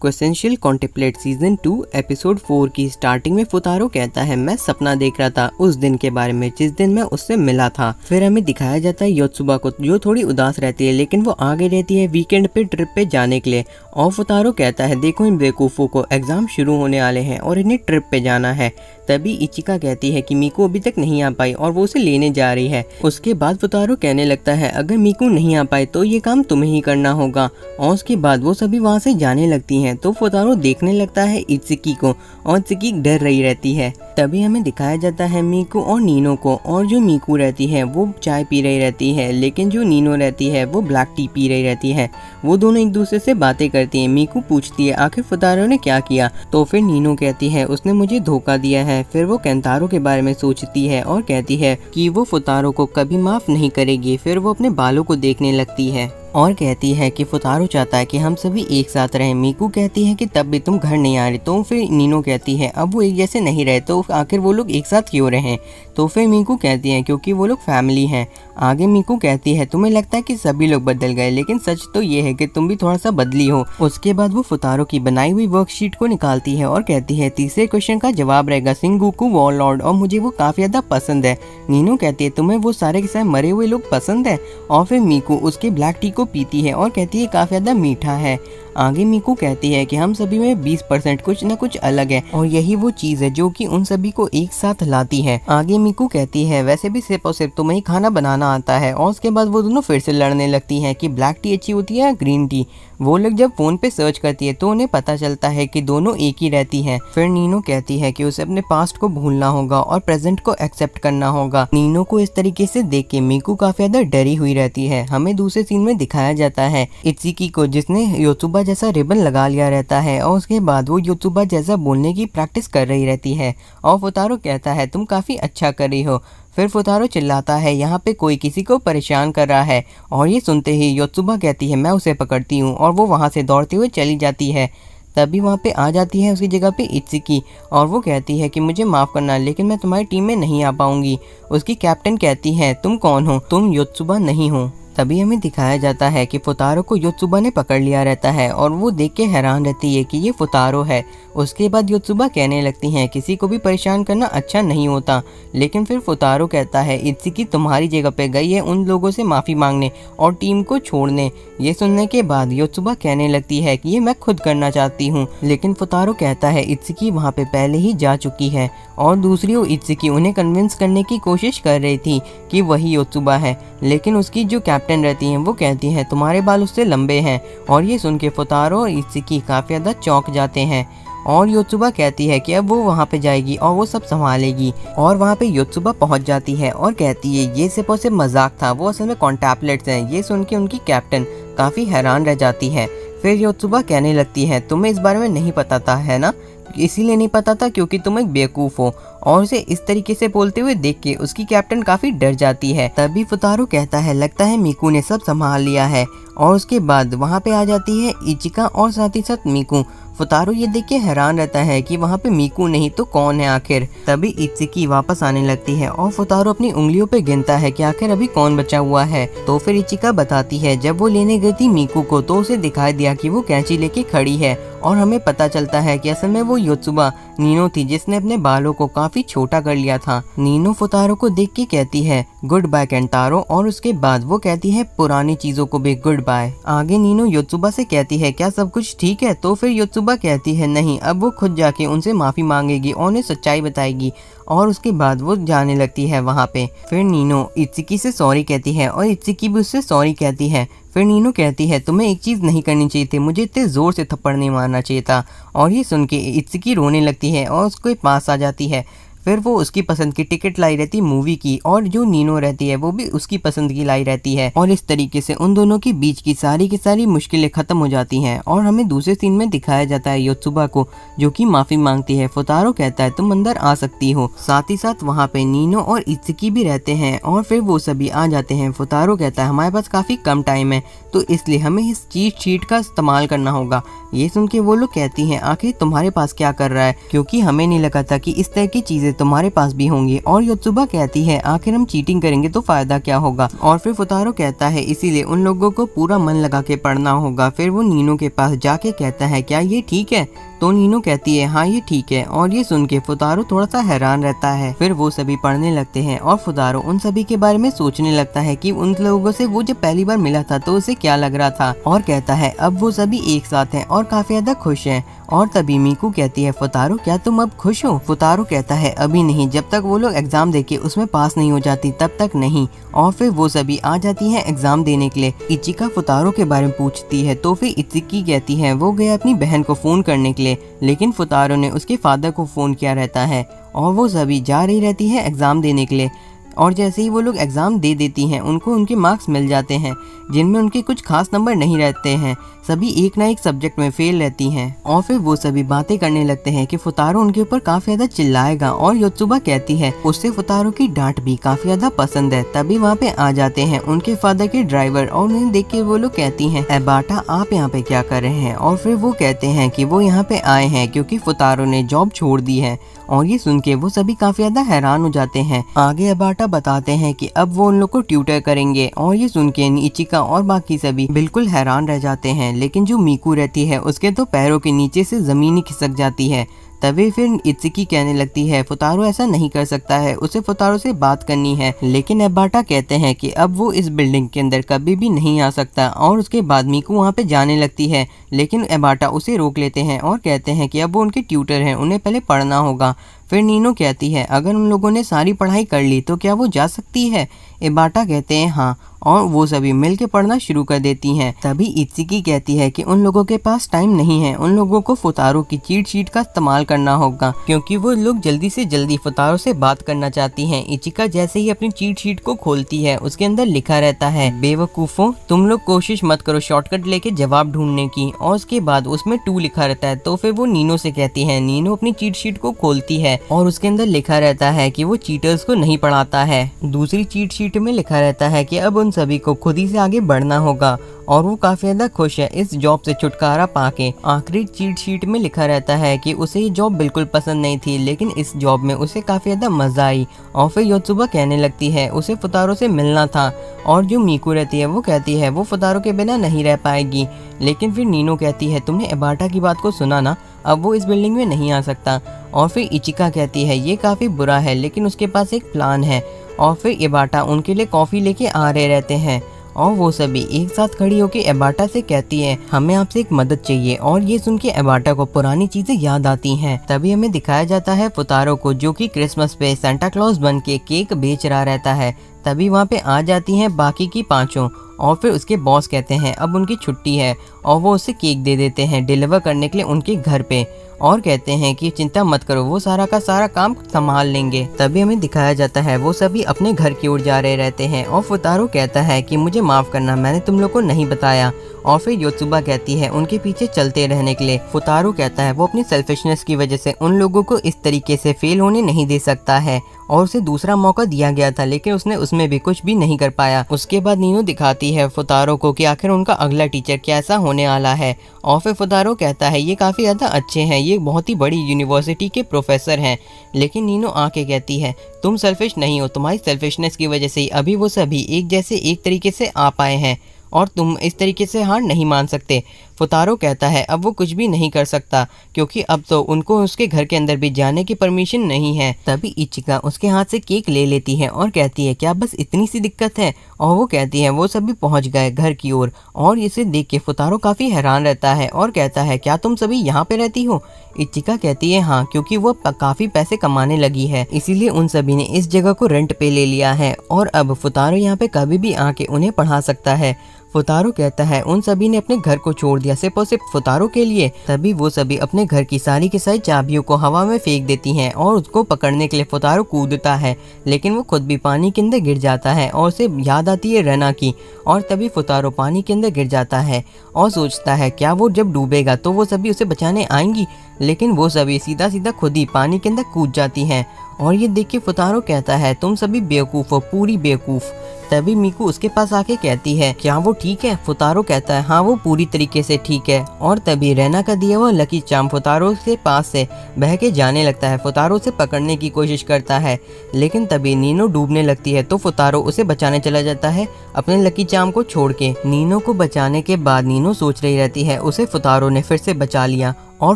क्वेसेंशियल contemplate season 2 episode 4 की starting में फुतारो कहता है मैं सपना देख रहा था उस दिन के बारे में जिस दिन मैं उससे मिला था। फिर हमें दिखाया जाता है योत्सुबा को जो थोड़ी उदास रहती है लेकिन वो आगे रहती है वीकेंड पे ट्रिप पे जाने के लिए। और फुतारो कहता है देखो इन बेवकूफ़ों को एग्जाम शुरू होने वाले हैं और इन्हें ट्रिप पे जाना है। तभी इचिका कहती है कि मीकू अभी तक नहीं आ पाई और वो उसे लेने जा रही है। उसके बाद फुतारो कहने लगता है अगर मीकू नहीं आ पाई तो ये काम तुम्हें ही करना होगा। और उसके बाद वो सभी वहाँ से जाने लगती हैं। तो फुतारो देखने लगता है इत्सुकी को और इत्सुकी डर रही रहती है। तभी हमें दिखाया जाता है मीकू और नीनो को। और जो मीकू रहती है वो चाय पी रही रहती है लेकिन जो नीनो रहती है वो ब्लैक टी पी रही रहती है। वो दोनों एक दूसरे से बातें करती हैं। मीकू पूछती है आखिर फुतारो ने क्या किया। तो फिर नीनो कहती है उसने मुझे धोखा दिया है। फिर वो केंतारो के बारे में सोचती है और कहती है कि वो फुतारो को कभी माफ नहीं करेगी। फिर वो अपने बालों को देखने लगती है और कहती है कि फुतारो चाहता है कि हम सभी एक साथ रहें। मीकू कहती है कि तब भी तुम घर नहीं आ रही। तो फिर नीनो कहती है अब वो एक जैसे नहीं रहे तो आखिर वो लोग एक साथ क्यों रहें। तो फिर मीकू कहती है क्योंकि वो लोग फैमिली हैं। आगे मीकू कहती है तुम्हें लगता है कि सभी लोग बदल गए लेकिन सच तो ये है कि तुम भी थोड़ा सा बदली हो। उसके बाद वो फुतारो की बनाई हुई वर्कशीट को निकालती है और कहती है तीसरे क्वेश्चन का जवाब रहेगा सिंगुकू वॉरलॉर्ड और मुझे वो काफी ज्यादा पसंद है। नीनो कहती है तुम्हें वो सारे के सारे मरे हुए लोग पसंद है। और फिर मीकू उसके ब्लैक टी को पीती है और कहती है काफी ज्यादा मीठा है। आगे मीकू कहती है कि हम सभी में 20% कुछ न कुछ अलग है और यही वो चीज है जो कि उन सभी को एक साथ लाती है। आगे मीकू कहती है वैसे भी सिर्फ और सिर्फ तुम्हें ही खाना बनाना आता है। और उसके बाद वो दोनों फिर से लड़ने लगती हैं कि ब्लैक टी अच्छी होती है या ग्रीन टी। वो लोग जब फोन पे सर्च करती है तो उन्हें पता चलता है कि दोनों एक ही रहती हैं। फिर नीनो कहती है कि उसे अपने पास्ट को भूलना होगा और प्रेजेंट को एक्सेप्ट करना होगा। नीनो को इस तरीके से देख के मीकू काफी ज्यादा डरी हुई रहती है। हमें दूसरे सीन में दिखाया जाता है इत्सुकी को जिसने योत्सुबा जैसा रिबन लगा लिया रहता है और उसके बाद वो योत्सुबा जैसा बोलने की प्रैक्टिस कर रही रहती है। और फुतारो कहता है तुम काफी अच्छा कर रही हो। फिर फुतारो चिल्लाता है यहाँ पे कोई किसी को परेशान कर रहा है। और ये सुनते ही योत्सुबा कहती है मैं उसे पकड़ती हूँ और वो वहाँ से दौड़ते हुए चली जाती है। तभी वहाँ पे आ जाती है उसकी जगह पे इत्सुकी और वो कहती है कि मुझे माफ़ करना लेकिन मैं तुम्हारी टीम में नहीं आ पाऊंगी। उसकी कैप्टन कहती है तुम कौन हो, तुम योत्सुबा नहीं हो। तभी हमें दिखाया जाता है कि फुतारो को योत्सुबा ने पकड़ लिया रहता है और वो देख के हैरान रहती है कि ये फुतारो है। उसके बाद योत्सुबा कहने लगती हैं किसी को भी परेशान करना अच्छा नहीं होता। लेकिन फिर फुतारो कहता है इत्सुकी तुम्हारी जगह पे गई है उन लोगों से माफ़ी मांगने और टीम को छोड़ने। ये सुनने के बाद योत्सुबा कहने लगती है कि ये मैं खुद करना चाहती हूँ। लेकिन फुतारो कहता है इत्सुकी वहाँ पे पहले ही जा चुकी है। और दूसरी ओर इत्सुकी उन्हें कन्विंस करने की कोशिश कर रही थी कि वही योत्सुबा है। लेकिन उसकी जो कैप्टन रहती हैं वो कहती हैं तुम्हारे बाल उससे लंबे हैं। और ये सुन के फुतारो और इत्सुकी काफी ज्यादा चौंक जाते हैं। और योत्सुबा कहती है कि अब वो वहाँ पे जाएगी और वो सब संभालेगी। और वहाँ पे योत्सुबा पहुँच जाती है और कहती है ये सिर्फ और सिर्फ मजाक था, वो असल में कॉन्टैप्लेट्स हैं। ये सुन के उनकी कैप्टन काफी हैरान रह जाती है। फिर योत्सुबा कहने लगती है तुम्हें इस बारे में नहीं पता था है ना, इसीलिए नहीं पता था क्योंकि तुम एक बेवकूफ हो। और उसे इस तरीके से बोलते हुए देख के उसकी कैप्टन काफी डर जाती है। तभी फुतारो कहता है लगता है मीकू ने सब संभाल लिया है। और उसके बाद वहाँ पे आ जाती है इचिका और साथ ही साथ मीकू। फुतारो ये देख के हैरान रहता है कि वहाँ पे मीकू नहीं तो कौन है आखिर। तभी इत्सुकी वापस आने लगती है और फुतारो अपनी उंगलियों पे गिनता है कि आखिर अभी कौन बचा हुआ है। तो फिर इचिका बताती है जब वो लेने गई थी मीकू को तो उसे दिखाई दिया कि वो कैंची लेके खड़ी है। और हमें पता चलता है कि असल में वो योत्सुबा नीनो थी जिसने अपने बालों को काफी छोटा कर लिया था। नीनो फुतारो को देख के कहती है गुड बाय केंतारो और उसके बाद वो कहती है पुरानी चीजों को भी गुड बाय। आगे नीनो योत्सुबा से कहती है क्या सब कुछ ठीक है। तो फिर योत्सुबा कहती है नहीं, अब वो खुद जाके उनसे माफी मांगेगी और उन्हें सच्चाई बताएगी। और उसके बाद वो जाने लगती है वहाँ पे। फिर नीनो इत्सुकी से सॉरी कहती है और इत्सुकी भी उससे सॉरी कहती है। फिर नीनो कहती है तुम्हें एक चीज़ नहीं करनी चाहिए थी, मुझे इतने ज़ोर से थप्पड़ नहीं मारना चाहिए था। और ये सुन के इत्सुकी रोने लगती है और उसके पास आ जाती है। फिर वो उसकी पसंद की टिकट लाई रहती है मूवी की और जो नीनो रहती है वो भी उसकी पसंद की लाई रहती है। और इस तरीके से उन दोनों के बीच की सारी मुश्किलें खत्म हो जाती हैं। और हमें दूसरे सीन में दिखाया जाता है योत्सुबा को जो कि माफी मांगती है। फुतारो कहता है तुम अंदर आ सकती हो। साथ ही साथ वहाँ पे नीनो और इत्सुकी भी रहते हैं और फिर वो सभी आ जाते हैं। फुतारो कहता है हमारे पास काफी कम टाइम है तो इसलिए हमें इस चीट शीट का इस्तेमाल करना होगा। ये सुन के वो लोग कहती हैं आखिर तुम्हारे पास क्या कर रहा है, क्योंकि हमें नहीं लगा था कि इस तरह की चीजें तुम्हारे पास भी होंगे। और योत्सुबा कहती है आखिर हम चीटिंग करेंगे तो फायदा क्या होगा। और फिर फुतारो कहता है इसीलिए उन लोगों को पूरा मन लगा के पढ़ना होगा। फिर वो नीनो के पास जाके कहता है क्या ये ठीक है, तो नीनो कहती है हाँ ये ठीक है। और ये सुन के फुतारो थोड़ा सा हैरान रहता है। फिर वो सभी पढ़ने लगते हैं और फुतारो उन सभी के बारे में सोचने लगता है कि उन लोगों से वो जब पहली बार मिला था तो उसे क्या लग रहा था। और कहता है अब वो सभी एक साथ हैं और काफी ज्यादा खुश हैं। और तभी मीकू कहती है फुतारो क्या तुम अब खुश हो। फुतारो कहता है अभी नहीं, जब तक वो लोग एग्जाम देके उसमें पास नहीं हो जाती तब तक नहीं। और फिर वो सभी आ जाती हैं एग्जाम देने के लिए। इचिका फुतारो के बारे में पूछती है तो फिर इचिकी कहती है वो गया अपनी बहन को फोन करने के लिए, लेकिन फुतारो ने उसके फादर को फोन किया रहता है। और वो सभी जा रही रहती है एग्जाम देने के लिए। और जैसे ही वो लोग एग्जाम दे देती हैं उनको उनके मार्क्स मिल जाते हैं जिनमें उनके कुछ खास नंबर नहीं रहते हैं। सभी एक ना एक सब्जेक्ट में फेल रहती हैं। और फिर वो सभी बातें करने लगते हैं कि फुतारो उनके ऊपर काफी ज्यादा चिल्लाएगा। और योत्सुबा कहती है उससे फुतारो की डांट भी काफी ज्यादा पसंद है। तभी वहाँ पे आ जाते हैं उनके फादर के ड्राइवर और उन्हें देख के वो लोग कहती हैं एबाटा आप यहाँ पे क्या कर रहे हैं। और फिर वो कहते हैं कि वो यहाँ पे आए हैं क्योंकि फुतारो ने जॉब छोड़ दी है। और ये सुन के वो सभी काफी ज्यादा हैरान हो जाते हैं। आगे एबाटा बताते हैं कि अब वो उन लोग को ट्यूटर करेंगे। और ये सुन के इचिका और बाकी सभी बिल्कुल हैरान रह जाते हैं। लेकिन जो मीकू रहती है उसके तो पैरों के नीचे से जमीन ही खिसक जाती है। तभी फिर इत्सुकी कहने लगती है फुतारो ऐसा नहीं कर सकता है, उसे फुतारो से बात करनी है। लेकिन एबाटा कहते हैं कि अब वो इस बिल्डिंग के अंदर कभी भी नहीं आ सकता। और उसके बाद मीकू वहाँ पे जाने लगती है, लेकिन एबाटा उसे रोक लेते हैं और कहते हैं कि अब वो उनके ट्यूटर हैं, उन्हें पहले पढ़ना होगा। फिर नीनो कहती है अगर उन लोगों ने सारी पढ़ाई कर ली तो क्या वो जा सकती है। एबाटा कहते हैं हाँ, और वो सभी मिलके पढ़ना शुरू कर देती हैं। तभी इत्सुकी कहती है कि उन लोगों के पास टाइम नहीं है, उन लोगों को फुतारो की चीट शीट का इस्तेमाल करना होगा क्योंकि वो लोग जल्दी से जल्दी फुतारो से बात करना चाहती हैं। इचिका जैसे ही अपनी चीट शीट को खोलती है उसके अंदर लिखा रहता है बेवकूफों तुम लोग कोशिश मत करो शॉर्टकट लेके जवाब ढूंढने की। और उसके बाद उसमें 2 लिखा रहता है। तो फिर वो नीनो से कहती है। नीनो अपनी चीट शीट को खोलती है और उसके अंदर लिखा रहता है कि वो चीटर्स को नहीं पढ़ाता है। दूसरी चीट शीट में लिखा रहता है कि अब उन सभी को खुद ही से आगे बढ़ना होगा। और वो काफी ज्यादा खुश है इस जॉब से छुटकारा पाके। आखिरी चीट शीट में लिखा रहता है कि उसे ये जॉब बिल्कुल पसंद नहीं थी, लेकिन इस जॉब में उसे काफी ज्यादा मजा आई। और फिर योत्सुबा कहने लगती है उसे फुतारो से मिलना था। और जो मीकू रहती है वो कहती है वो फुतारो के बिना नहीं रह पाएगी। लेकिन फिर नीनो कहती है तुमने एबाटा की बात को सुना ना, अब वो इस बिल्डिंग में नहीं आ सकता। और फिर इचिका कहती है ये काफी बुरा है लेकिन उसके पास एक प्लान है। और फिर एबाटा उनके लिए कॉफी लेके आ रहे रहते हैं। और वो सभी एक साथ खड़ी होकर एबाटा से कहती है हमें आपसे एक मदद चाहिए। और ये सुन के एबाटा को पुरानी चीजें याद आती हैं। तभी हमें दिखाया जाता है फुतारो को जो कि क्रिसमस पे सांता क्लॉज बन के केक बेच रहा रहता है। तभी वहाँ पे आ जाती हैं बाकी की 5 और फिर उसके बॉस कहते हैं अब उनकी छुट्टी है और वो उसे केक दे देते हैं डिलीवर करने के लिए उनके घर पे। और कहते हैं कि चिंता मत करो वो सारा का सारा काम संभाल लेंगे। तभी हमें दिखाया जाता है वो सभी अपने घर की ओर जा रहे रहते हैं। और फुतारो कहता है कि मुझे माफ करना मैंने तुम लोग को नहीं बताया। और फिर योत्सुबा कहती है उनके पीछे चलते रहने के लिए। फुतारो कहता है वो अपनी सेल्फिशनेस की वजह से उन लोगों को इस तरीके से फेल होने नहीं दे सकता है और उसे दूसरा मौका दिया गया था लेकिन उसने उसमें भी कुछ भी नहीं कर पाया। उसके बाद नीनो दिखाती है फुतारो को कि आखिर उनका अगला टीचर कैसा होने वाला है। और फिर फुतारो कहता है ये काफी ज्यादा अच्छे हैं, ये बहुत ही बड़ी यूनिवर्सिटी के प्रोफेसर हैं। लेकिन नीनो आके कहती है तुम सेल्फिश नहीं हो, तुम्हारी सेल्फिशनेस की वजह से ही अभी वो सभी एक जैसे एक तरीके से आ पाए हैं और तुम इस तरीके से हार नहीं मान सकते। फुतारो कहता है अब वो कुछ भी नहीं कर सकता क्योंकि अब तो उनको उसके घर के अंदर भी जाने की परमिशन नहीं है। तभी इचिका उसके हाथ से केक ले लेती है और कहती है क्या बस इतनी सी दिक्कत है। और वो कहती है वो सभी पहुंच गए घर की ओर। और इसे देख के फुतारो काफी हैरान रहता है और कहता है क्या तुम सभी यहाँ पे रहती हो। इचिका कहती है हाँ, क्योंकि वो काफी पैसे कमाने लगी है इसीलिए उन सभी ने इस जगह को रेंट पे ले लिया है और अब फुतारो यहाँ पे कभी भी आके उन्हें पढ़ा सकता है। फुतारो कहता है उन सभी ने अपने घर को छोड़ दिया सिर्फ और सिर्फ फुतारो के लिए। तभी वो सभी अपने घर की सारी चाबियों को हवा में फेंक देती हैं और उसको पकड़ने के लिए फुतारो कूदता है लेकिन वो खुद भी पानी के अंदर गिर जाता है और उसे याद आती है रना की। और तभी फुतारो पानी के अंदर गिर जाता है और सोचता है क्या वो जब डूबेगा तो वो सभी उसे बचाने आएंगी, लेकिन वो सभी सीधा सीधा खुद ही पानी के अंदर कूद जाती हैं। और ये देख के फुतारो कहता है तुम सभी बेवकूफ हो, पूरी बेवकूफ। तभी मिकू उसके पास आके कहती है क्या वो ठीक है? फुतारो कहता है हाँ वो पूरी तरीके से ठीक है। और तभी रेना का दिया हुआ लकी चार्म फुतारो के पास से बह के जाने लगता है। फुतारो उसे पकड़ने की कोशिश करता है लेकिन तभी नीनो डूबने लगती है तो फुतारो उसे बचाने चला जाता है अपने लकी चार्म को छोड़ के। नीनो को बचाने के बाद नीनो सोच रही रहती है उसे फुतारो ने फिर से बचा लिया और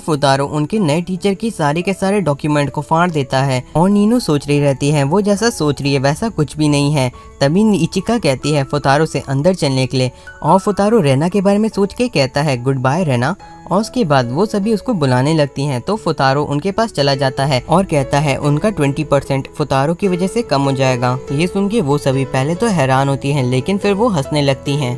फुतारो उनके नए टीचर की सारे के सारे डॉक्यूमेंट को फाड़ देता है। और नीनो सोच रही रहती है वो जैसा सोच रही है वैसा कुछ भी नहीं है। तभी इचिका कहती है फुतारो से अंदर चलने के लिए और फुतारो रेना के बारे में सोच के कहता है गुड बाय रेना। और उसके बाद वो सभी उसको बुलाने लगती हैं तो फुतारो उनके पास चला जाता है और कहता है उनका 20% फुतारो की वजह से कम हो जाएगा। ये सुन के वो सभी पहले तो हैरान होती हैं लेकिन फिर वो हंसने लगती हैं।